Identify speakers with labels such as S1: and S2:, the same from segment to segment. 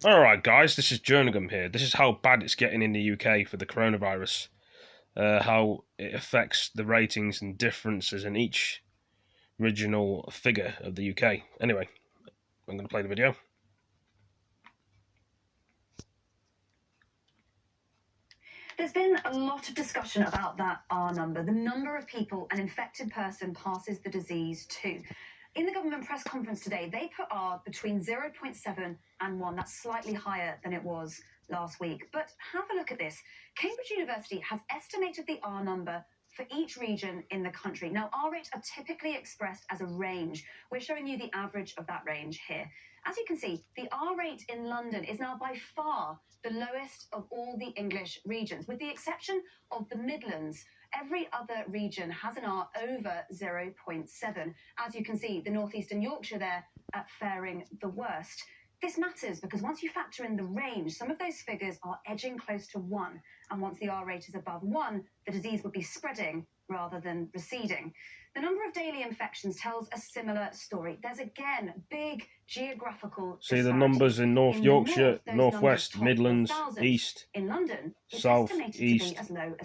S1: Alright guys, this is Jerningham here. This is how bad it's getting in the UK for the coronavirus. How it affects the ratings and differences in each regional figure of the UK. Anyway, I'm going to play the video.
S2: There's been a lot of discussion about that R number, the number of people an infected person passes the disease to. In the government press conference today, they put R between 0.7 and 1. That's slightly higher than it was last week. But have a look at this. Cambridge University has estimated the R number for each region in the country. Now, R rates are typically expressed as a range. We're showing you the average of that range here. As you can see, the R rate in London is now by far the lowest of all the English regions, with the exception of the Midlands. Every other region has an R over 0.7. As you can see, the northeastern Yorkshire there faring the worst. This matters because once you factor in the range, some of those figures are edging close to 1. And once the R rate is above 1, the disease would be spreading rather than receding. The number of daily infections tells a similar story. There's again big geographical
S1: See the numbers in North Yorkshire, North West, Midlands, East,
S2: in London,
S1: South, East,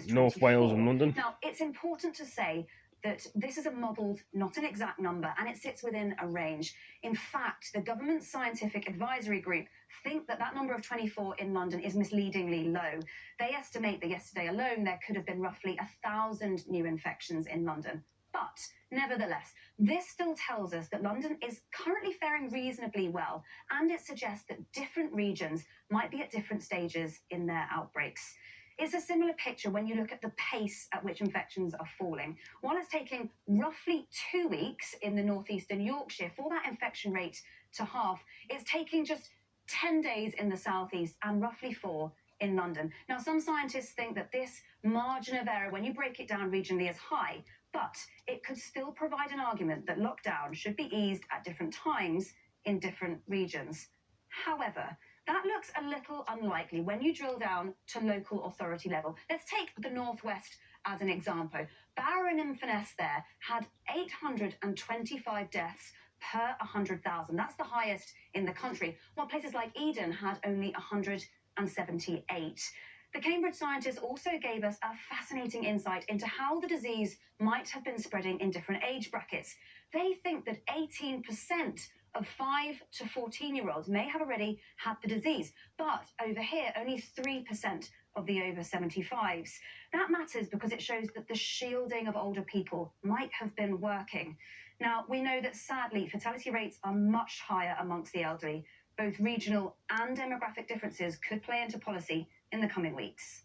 S1: North Wales and London.
S2: Now, it's important to say that this is a modelled, not an exact number, and it sits within a range. In fact, the government scientific advisory group think that that number of 24 in London is misleadingly low. They estimate that yesterday alone there could have been roughly 1,000 new infections in London. But nevertheless, this still tells us that London is currently faring reasonably well, and it suggests that different regions might be at different stages in their outbreaks. It's a similar picture when you look at the pace at which infections are falling. While it's taking roughly 2 weeks in the northeastern Yorkshire for that infection rate to halve, it's taking just 10 days in the southeast and roughly 4 in London. Now, some scientists think that this margin of error, when you break it down regionally, is high, but it could still provide an argument that lockdown should be eased at different times in different regions. However, that looks a little unlikely when you drill down to local authority level. Let's take the Northwest as an example. Barrow-in-Inverness there had 825 deaths per 100,000. That's the highest in the country, while places like Eden had only 178. The Cambridge scientists also gave us a fascinating insight into how the disease might have been spreading in different age brackets. They think that 18% of 5 to 14-year-olds may have already had the disease, but over here, only 3% of the over 75s. That matters because it shows that the shielding of older people might have been working. Now, we know that sadly, fatality rates are much higher amongst the elderly. Both regional and demographic differences could play into policy in the coming weeks.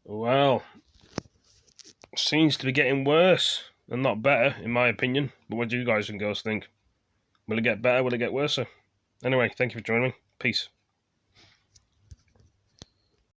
S1: Well, seems to be getting worse and not better, in my opinion. But what do you guys and girls think? Will it get better? Will it get worse? Anyway, thank you for joining me. Peace.